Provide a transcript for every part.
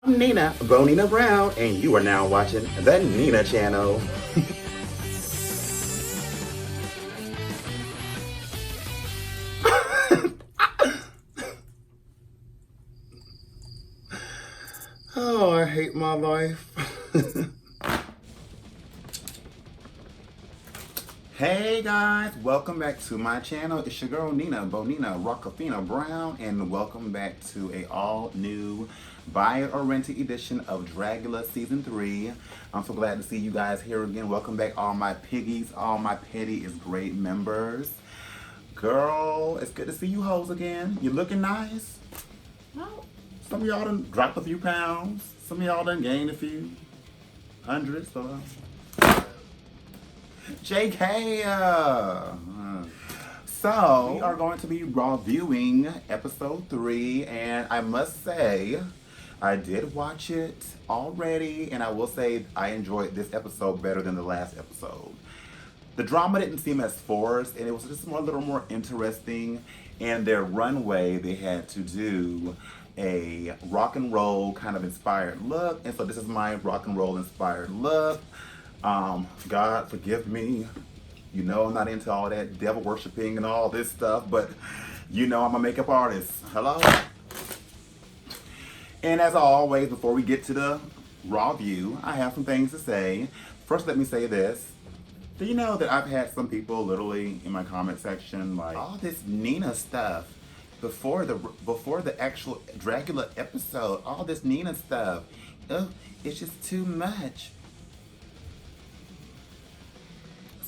Nina, Bonina Brown, and you are now watching the Nina channel. Oh, I hate my life. Hey guys, welcome back to my channel. It's your girl Nina, Bonina Rockafina Brown, and welcome back to a all new buy it or rent it edition of Dragula Season 3. I'm so glad to see you guys here again. Welcome back all my piggies, all my petty is great members. Girl, it's good to see you hoes again. You looking nice. Well, some of y'all done dropped a few pounds. Some of y'all done gained a few hundreds. So JK, so we are going to be reviewing episode 3, and I must say, I did watch it already, and I will say I enjoyed this episode better than the last episode. The drama didn't seem as forced, and it was just a little more interesting. And their runway, they had to do a rock and roll kind of inspired look, and so this is my rock and roll inspired look. God forgive me, you know I'm not into all that devil worshiping and all this stuff, but you know I'm a makeup artist. Hello? And as always, before we get to the raw view, I have some things to say. First, let me say this. Do you know that I've had some people literally in my comment section like, all this Nina stuff before the actual Dragula episode, all this Nina stuff, oh, it's just too much.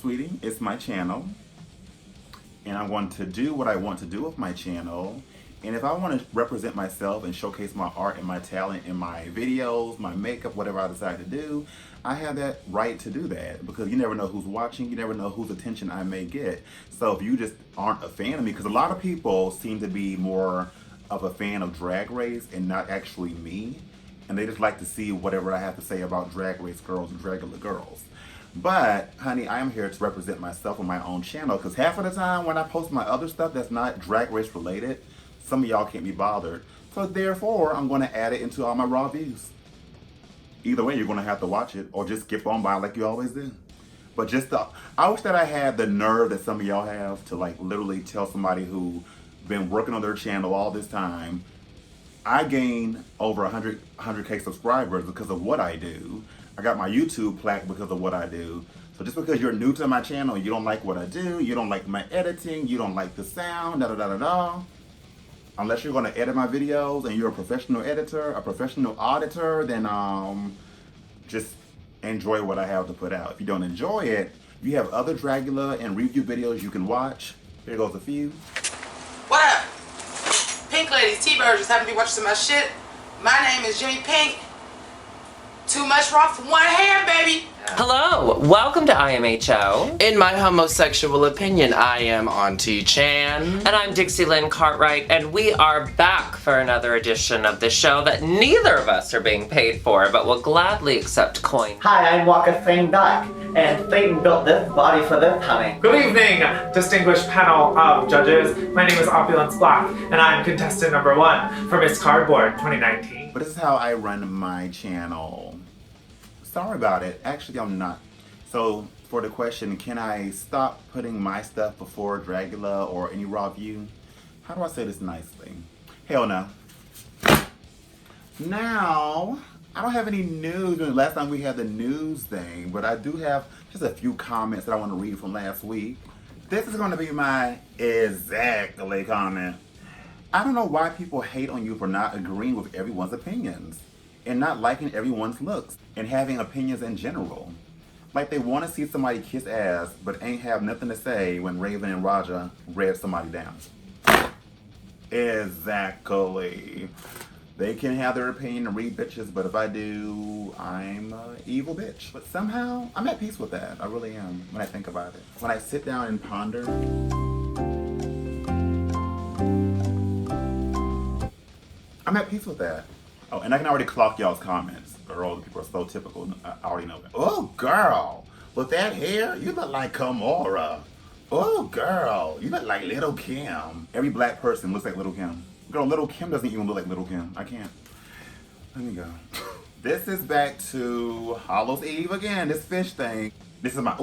Sweetie, it's my channel, and I want to do what I want to do with my channel. And if I want to represent myself and showcase my art and my talent in my videos, my makeup, whatever I decide to do, I have that right to do that, because you never know who's watching, you never know whose attention I may get. So if you just aren't a fan of me, because a lot of people seem to be more of a fan of Drag Race and not actually me, and they just like to see whatever I have to say about Drag Race girls and Dragula girls. But, honey, I am here to represent myself on my own channel, because half of the time when I post my other stuff that's not Drag Race related, some of y'all can't be bothered. So therefore, I'm going to add it into all my raw views. Either way, you're going to have to watch it, or just skip on by like you always do. But I wish that I had the nerve that some of y'all have to like literally tell somebody who been working on their channel all this time, I gained over 100K subscribers because of what I do. I got my YouTube plaque because of what I do. So just because you're new to my channel, you don't like what I do, you don't like my editing, you don't like the sound, da-da-da-da-da. Unless you're gonna edit my videos and you're a professional editor, a professional auditor, then just enjoy what I have to put out. If you don't enjoy it, you have other Dragula and review videos you can watch. Here goes a few. What up? Pink ladies, T-Birds, just happen to be watching some of my shit. My name is Jimmy Pink. Too much rock for one hand, baby. Hello, welcome to IMHO. In my homosexual opinion, I am Auntie Chan. And I'm Dixie Lynn Cartwright, and we are back for another edition of the show that neither of us are being paid for, but will gladly accept coin. Hi, I'm Walker Fane Duck, and Satan built this body for this, honey. Good evening, distinguished panel of judges. My name is Opulence Black, and I'm contestant number 1 for Miss Cardboard 2019. But this is how I run my channel. Sorry about it. Actually, I'm not. So, for the question, can I stop putting my stuff before Dragula or any raw view? How do I say this nicely? Hell no. Now, I don't have any news. Last time we had the news thing, but I do have just a few comments that I want to read from last week. This is going to be my exactly comment. I don't know why people hate on you for not agreeing with everyone's opinions and not liking everyone's looks and having opinions in general. Like they want to see somebody kiss ass but ain't have nothing to say when Raven and Raja read somebody down. Exactly. They can have their opinion and read bitches, but if I do, I'm an evil bitch. But somehow, I'm at peace with that. I really am, when I think about it. When I sit down and ponder, I'm at peace with that. Oh, and I can already clock y'all's comments. Girl, the people are so typical. I already know that. Oh, girl, with that hair, you look like Kimora. Oh, girl, you look like Little Kim. Every black person looks like Little Kim. Girl, Little Kim doesn't even look like Little Kim. I can't. Let me go. This is back to Hallows Eve again, this fish thing. This is my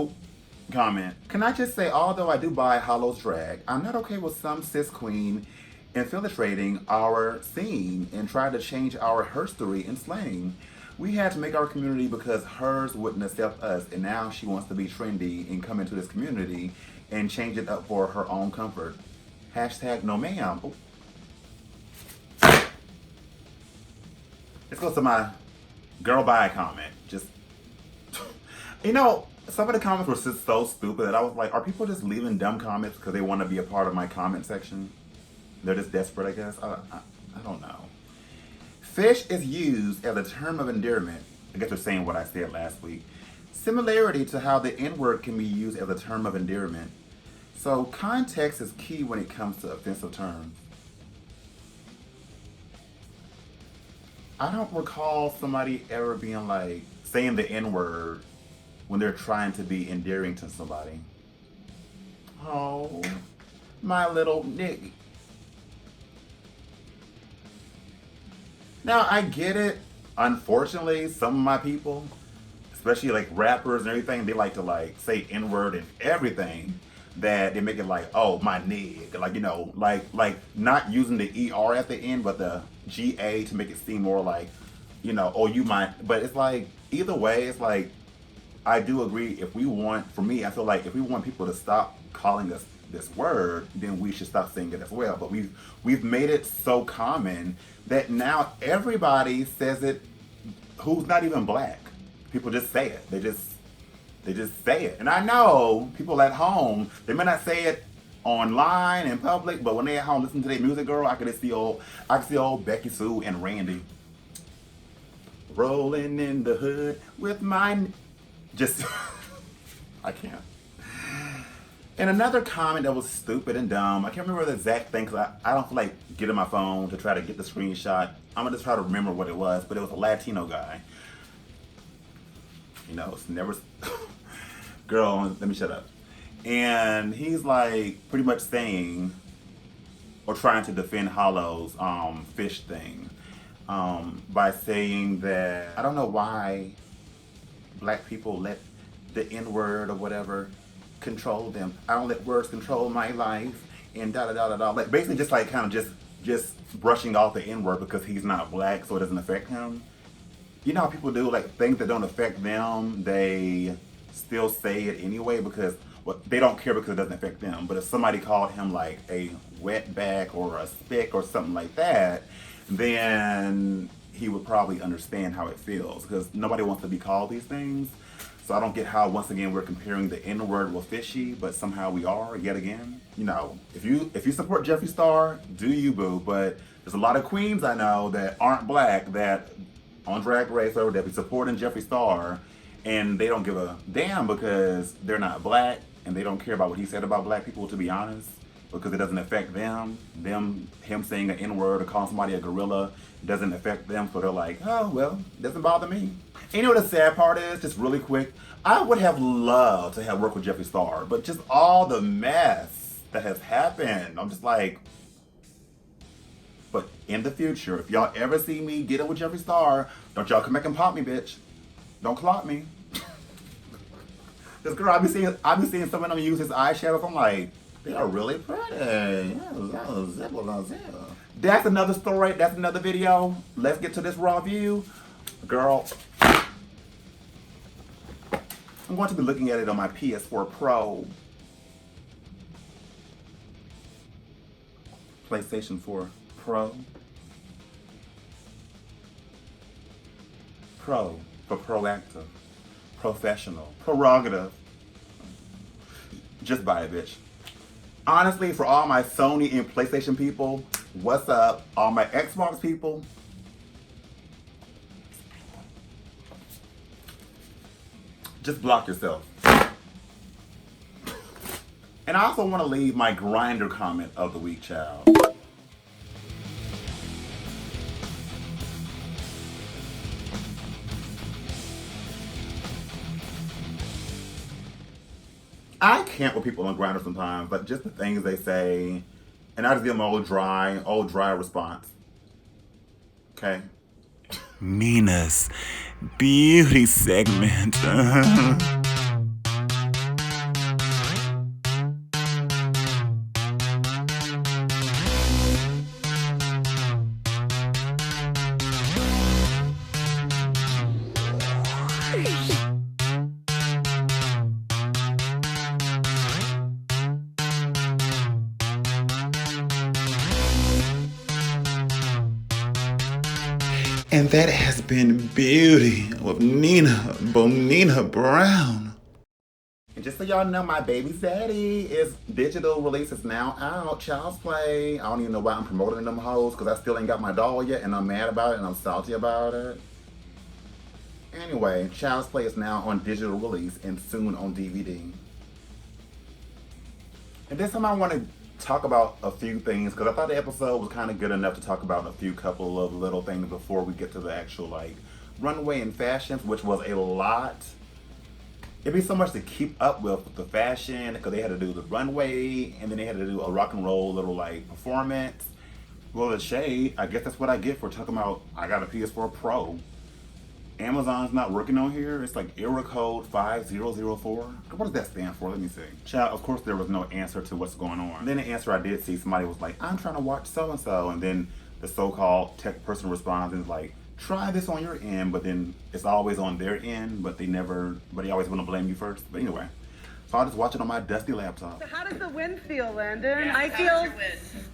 comment. Can I just say, although I do buy Hallows drag, I'm not okay with some cis queen infiltrating our scene and trying to change our herstory and slang. We had to make our community because hers wouldn't accept us, and now she wants to be trendy and come into this community and change it up for her own comfort. Hashtag no ma'am. Ooh. Let's go to my girl bye comment. Just, you know, some of the comments were just so stupid that I was like, are people just leaving dumb comments because they want to be a part of my comment section? They're just desperate, I guess. I don't know. Fish is used as a term of endearment. I guess they're saying what I said last week. Similarity to how the N-word can be used as a term of endearment. So context is key when it comes to offensive terms. I don't recall somebody ever being like, saying the N-word when they're trying to be endearing to somebody. Oh, my little nigga. Now, I get it. Unfortunately, some of my people, especially like rappers and everything, they like to like say N-word and everything, that they make it like, oh, my nigga. Like, you know, like not using the ER at the end, but the GA to make it seem more like, you know, oh, you might. But it's like, either way, it's like, I do agree, if we want, for me, I feel like if we want people to stop calling us this word, then we should stop saying it as well. But we've made it so common that now everybody says it who's not even black. People just say it. They just say it. And I know people at home, they may not say it online in public, but when they at home listen to their music, girl, I can see old Becky Sue and Randy rolling in the hood with mine. Just I can't. And another comment that was stupid and dumb, I can't remember the exact thing because I don't feel like getting my phone to try to get the screenshot. I'm gonna just try to remember what it was, but it was a Latino guy. You know, it's never, girl, let me shut up. And he's like pretty much saying, or trying to defend Hollow's fish thing by saying that, I don't know why black people let the N-word or whatever control them. I don't let words control my life and da da da da da. Like basically just like kind of just brushing off the N-word because he's not black, so it doesn't affect him. You know how people do, like things that don't affect them, they still say it anyway because they don't care because it doesn't affect them. But if somebody called him like a wetback or a spick or something like that, then he would probably understand how it feels because nobody wants to be called these things. So I don't get how, once again, we're comparing the N-word with fishy, but somehow we are yet again. You know, if you support Jeffree Star, do you, boo? But there's a lot of queens I know that aren't black that on Drag Race or that be supporting Jeffree Star, and they don't give a damn because they're not black and they don't care about what he said about black people, to be honest, because it doesn't affect them. Him saying an N-word or calling somebody a gorilla doesn't affect them, so they're like, oh, well, it doesn't bother me. And you know what the sad part is? Just really quick, I would have loved to have worked with Jeffree Star, but just all the mess that has happened, I'm just like, but in the future, if y'all ever see me get it with Jeffree Star, don't y'all come back and pop me, bitch. Don't clot me. This girl, I've been seeing some of them use his eyeshadows. I'm like, they are really pretty. That's another story. That's another video. Let's get to this raw view. Girl, I'm going to be looking at it on my PS4 Pro. PlayStation 4 Pro. Pro for proactive, professional, prerogative. Just buy it, bitch. Honestly, for all my Sony and PlayStation people, what's up? All my Xbox people, just block yourself. And I also want to leave my Grindr comment of the week, child. I can't with people on Grindr sometimes, but just the things they say, and I just give them an old dry response. Okay? Nina's beauty segment. And that has been Beauty with Bonina Brown. And just so y'all know, my baby's daddy is digital release is now out. Child's Play. I don't even know why I'm promoting them hoes because I still ain't got my doll yet and I'm mad about it and I'm salty about it. Anyway, Child's Play is now on digital release and soon on DVD. And this time I want to talk about a few things because I thought the episode was kind of good enough to talk about a few couple of little things before we get to the actual like runway and fashions, which was a lot. It'd be so much to keep up with the fashion because they had to do the runway and then they had to do a rock and roll little like performance. Well, the shade, I guess that's what I get for talking about I got a PS4 Pro. Amazon's not working on here. It's like error code 5004. What does that stand for? Let me see. Child, of course there was no answer to what's going on. Then the answer I did see, somebody was like, I'm trying to watch so-and-so. And then the so-called tech person responds and is like, try this on your end, but then it's always on their end, but they always want to blame you first. But anyway, so I'll just watch it on my dusty laptop. How does the win feel, Landon? I feel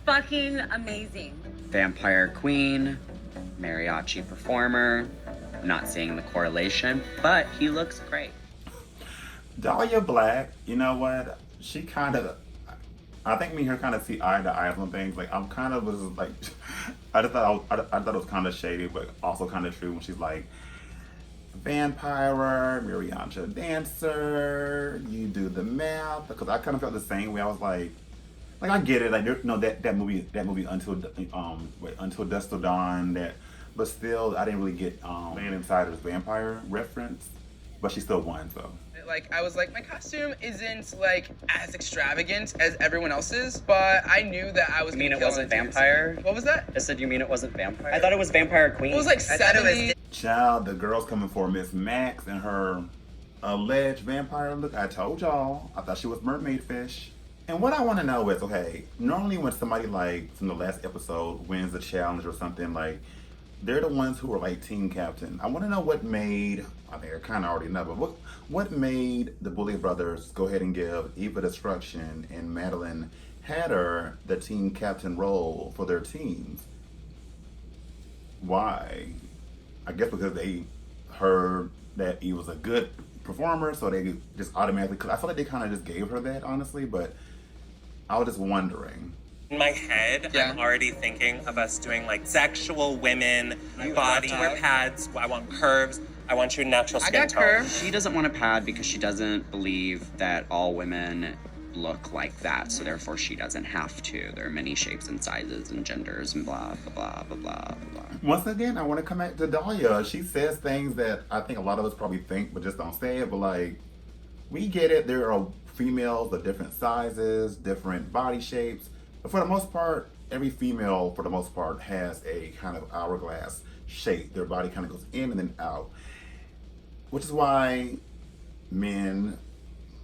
fucking amazing. Vampire queen, mariachi performer. Not seeing the correlation, but he looks great. Dahlia Black, you know what? She kind of, I think me and her kind of see eye to eye on things. Like I'm kind of was like, I thought it was kind of shady, but also kind of true when she's like, vampire, mariachi dancer, you do the math. Because I kind of felt the same way. I was like I get it. Like that movie Until Dusk Till Dawn. But still, I didn't really get Land Insider's vampire reference, but she still won, so. Like, I was like, my costume isn't, like, as extravagant as everyone else's, but I knew that I was You mean gonna it kill wasn't on a dance. vampire? What was that? I said you mean it wasn't vampire? I thought it was vampire queen. It was like 70. Child, the girl's coming for Miss Max and her alleged vampire look. I told y'all, I thought she was mermaid fish. And what I want to know is, okay, normally when somebody like from the last episode wins a challenge or something, like, they're the ones who are like team captain. I want to know what made, I think I kind of already know, but what made the Bully Brothers go ahead and give Eva Destruction and Madeline Hatter the team captain role for their teams? Why? I guess because they heard that Eve was a good performer, so they just automatically, because I feel like they kind of just gave her that, honestly, but I was just wondering. In my head, I'm already thinking of us doing like sexual women, body wear pads. I want curves. I want your natural skin tone. She doesn't want a pad because she doesn't believe that all women look like that, so therefore she doesn't have to. There are many shapes and sizes and genders and blah, blah, blah, blah, blah, blah. Once again, I want to come back to Dahlia. She says things that I think a lot of us probably think, but just don't say it. But like, we get it. There are females of different sizes, different body shapes. But for the most part, every female, for the most part, has a kind of hourglass shape. Their body kind of goes in and then out. Which is why men,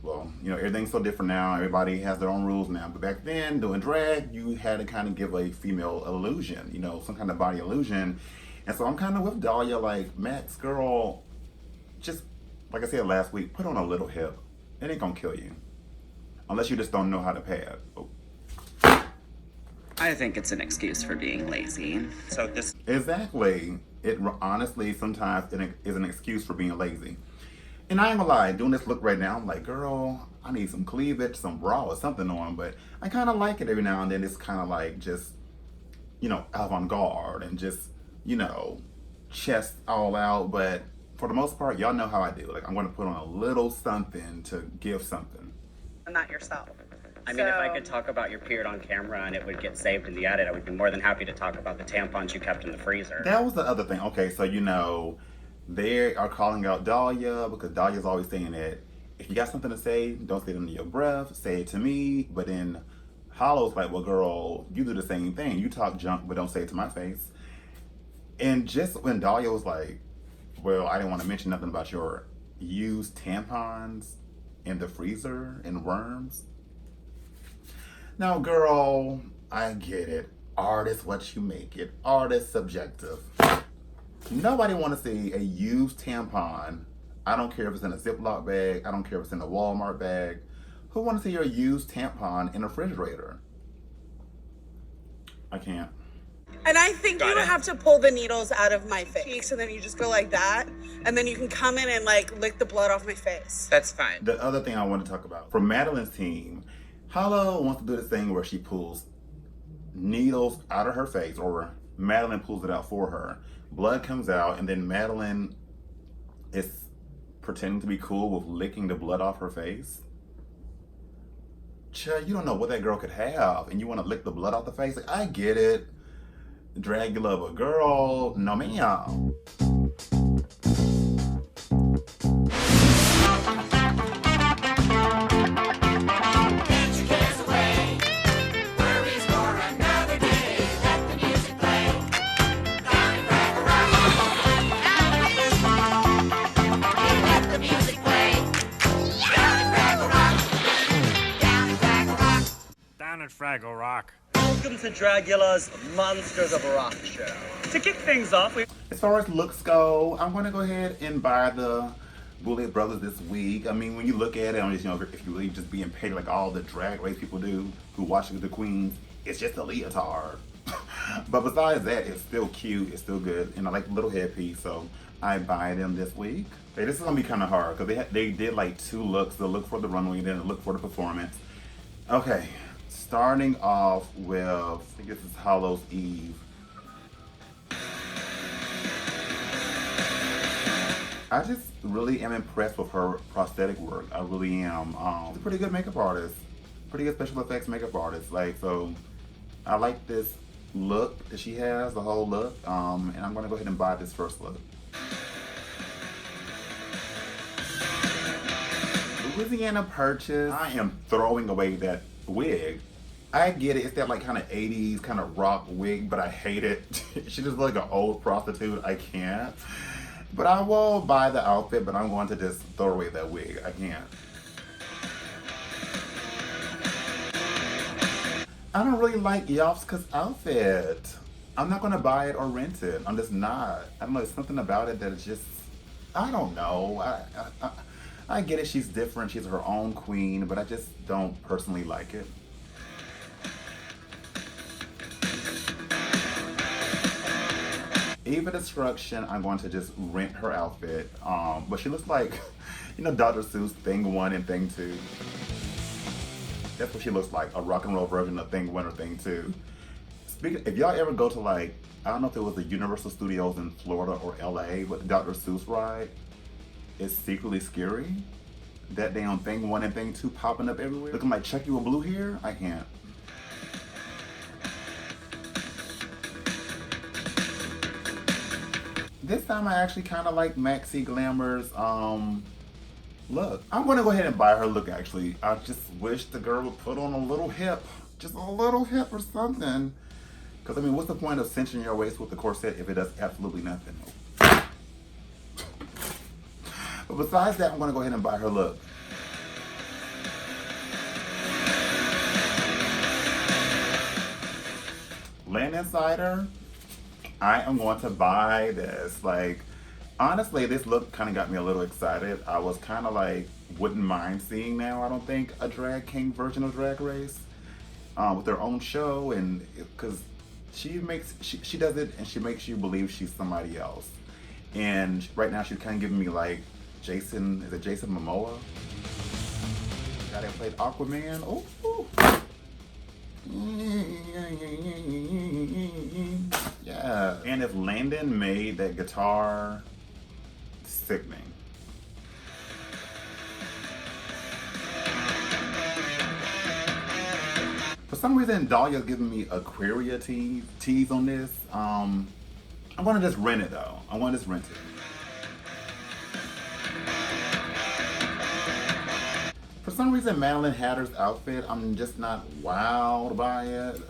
well, you know, everything's so different now. Everybody has their own rules now. But back then, doing drag, you had to kind of give a female illusion, you know, some kind of body illusion. And so I'm kind of with Dahlia, like, Max, girl, just, like I said last week, put on a little hip. It ain't gonna kill you. Unless you just don't know how to pad. Oh. I think it's an excuse for being lazy. So this Exactly. It honestly sometimes it is an excuse for being lazy. And I ain't gonna lie, doing this look right now, I'm like, girl, I need some cleavage, some bra or something on, but I kind of like it every now and then. It's kind of like just, you know, avant-garde and just, you know, chest all out. But for the most part, y'all know how I do. Like, I'm gonna put on a little something to give something. Not yourself. I mean, if I could talk about your period on camera and it would get saved in the edit, I would be more than happy to talk about the tampons you kept in the freezer. That was the other thing. Okay, so, you know, they are calling out Dahlia because Dahlia's always saying that if you got something to say, don't say it under your breath, say it to me. But then Hollow's like, well, girl, you do the same thing. You talk junk, but don't say it to my face. And just when Dahlia was like, well, I didn't want to mention nothing about your used tampons in the freezer and worms. Now, girl, I get it. Art is what you make it. Art is subjective. Nobody want to see a used tampon. I don't care if it's in a Ziploc bag. I don't care if it's in a Walmart bag. Who want to see your used tampon in a refrigerator? I can't. And I think you have to pull the needles out of my face, and then you just go like that, and then you can come in and like lick the blood off my face. That's fine. The other thing I want to talk about, for Madeline's team, Hala wants to do this thing where she pulls needles out of her face, or Madeline pulls it out for her. Blood comes out, and then Madeline is pretending to be cool with licking the blood off her face. Child, you don't know what that girl could have, and you want to lick the blood off the face? Like, I get it. Dragula, but girl, no ma'am. Down at Fraggle Rock. Welcome to Dragula's Monsters of Rock show. To kick things off, As far as looks go, I'm gonna go ahead and buy the Bullet Brothers this week. I mean, when you look at it, I'm just, you know, if you really just being paid like all the drag race people do who watch the queens, it's just a leotard. But besides that, it's still cute, it's still good, and I like the little headpiece, so I buy them this week. Hey, this is gonna be kind of hard because they did like 2 looks: the look for the runway and then the look for the performance. Okay. Starting off with, I think this is Hallows Eve. I just really am impressed with her prosthetic work. I really am. She's a pretty good makeup artist. Pretty good special effects makeup artist. Like, so I like this look that she has, the whole look. And I'm gonna go ahead and buy this first look. Louisiana Purchase. I am throwing away that wig. I get it, it's that like kind of 80s kind of rock wig, but I hate it. She just looks like an old prostitute, I can't. But I will buy the outfit, but I'm going to just throw away that wig, I can't. I don't really like Yovska's outfit. I'm not gonna buy it or rent it, I'm just not. I don't know, there's something about it that is just, I don't know. I get it, she's different, she's her own queen, but I just don't personally like it. Eva Destruction, I'm going to just rent her outfit. But she looks like, you know, Dr. Seuss Thing 1 and Thing 2. That's what she looks like, a rock and roll version of Thing 1 or Thing 2. Speaking, if y'all ever go to like, I don't know if it was the Universal Studios in Florida or LA, but the Dr. Seuss ride is secretly scary. That damn Thing 1 and Thing 2 popping up everywhere. Looking like Chucky with blue hair, I can't. This time I actually kind of like Maxi Glamour's look. I'm gonna go ahead and buy her look actually. I just wish the girl would put on a little hip. Just a little hip or something. Because I mean, what's the point of cinching your waist with the corset if it does absolutely nothing? But besides that, I'm gonna go ahead and buy her look. Land Insider. I am going to buy this. Like, honestly, this look kind of got me a little excited. I was kind of like, wouldn't mind seeing now, I don't think, a drag king version of Drag Race with their own show. And because she does it and she makes you believe she's somebody else. And right now she's kind of giving me like Jason Momoa? Guy that played Aquaman. Oh. Yeah, and if Landon made that guitar sickening. For some reason, Dahlia's giving me Aquaria tease on this. I'm gonna just rent it though. I want to just rent it. For some reason, Madeline Hatter's outfit, I'm just not wowed by it,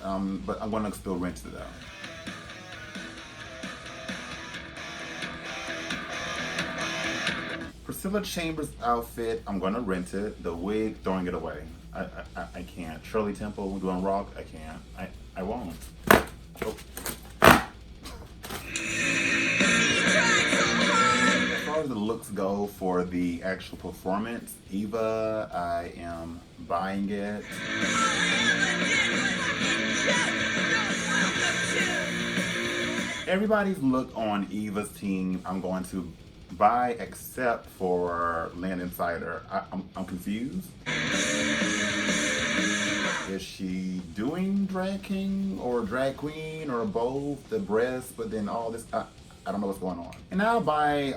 but I'm gonna still rent it though. Priscilla Chambers' outfit, I'm gonna rent it. The wig, throwing it away. I can't. Shirley Temple doing rock, I can't. I won't. Oh. As far as the looks go for the actual performance, Eva, I am buying it. Everybody's look on Eva's team, I'm going to buy except for Land Insider. I'm confused. Is she doing drag king or drag queen or both? The breasts, but then all this, I don't know what's going on. And I'll buy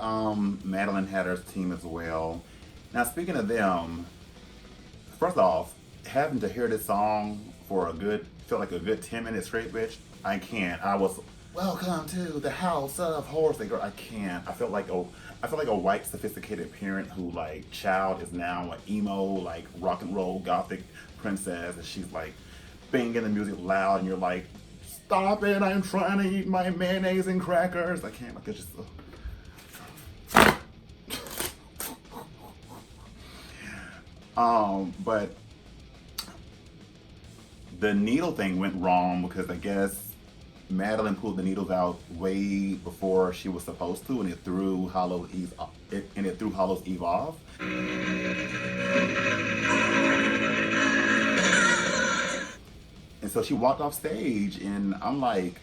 Madeline Hatter's team as well. Now speaking of them, first off, having to hear this song for feel like a good 10 minutes straight, bitch, I can't. I was, welcome to the house of horrors. I can't. I feel like a white sophisticated parent who like child is now an emo like rock and roll gothic princess, and she's like banging the music loud, and you're like, stop it! I'm trying to eat my mayonnaise and crackers. I can't. Like it's just. But the needle thing went wrong because I guess Madeline pulled the needles out way before she was supposed to, and it threw Hollow's Eve off. And so she walked off stage, and I'm like,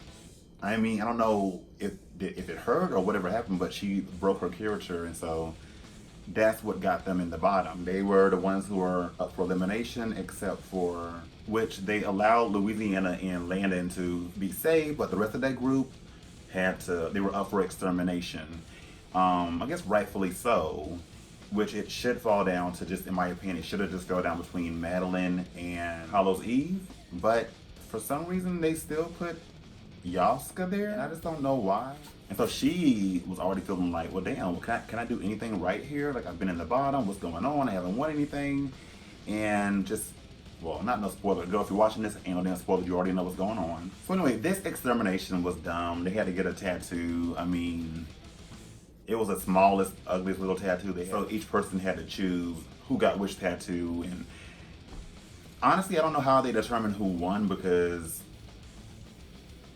I mean, I don't know if it hurt or whatever happened, but she broke her character, and so that's what got them in the bottom. They were the ones who were up for elimination, except for which they allowed Louisiana and Landon to be saved, but the rest of that group they were up for extermination. I guess rightfully so, which it should fall down to just, in my opinion, it should have just fell down between Madeline and Hollow's Eve, but for some reason they still put Yaska there, and I just don't know why. And so she was already feeling like, well, damn, can I do anything right here? Like, I've been in the bottom, what's going on? I haven't won anything. And just, well, not no spoiler. Girl, if you're watching this, ain't no damn spoiler, you already know what's going on. So anyway, this extermination was dumb. They had to get a tattoo. I mean, it was the smallest, ugliest little tattoo they had. So each person had to choose who got which tattoo. And honestly, I don't know how they determined who won because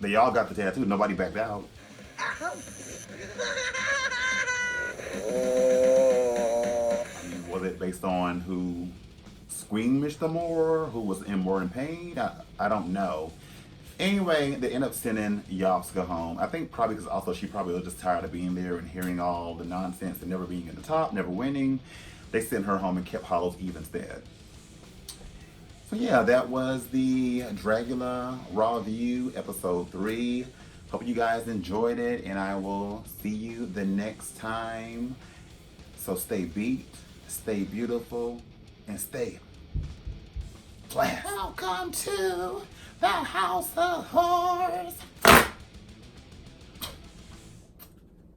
they all got the tattoo. Nobody backed out. I mean, was it based on who squeamished the more, who was more in pain? I don't know. Anyway, they end up sending Yaska home. I think probably because also she probably was just tired of being there and hearing all the nonsense and never being in the top, never winning. They sent her home and kept Hollow's Eve instead. So yeah, that was the Dragula Rawiew episode 3. Hope you guys enjoyed it, and I will see you the next time. So stay beat, stay beautiful, and stay blessed. Welcome to the House of Horrors.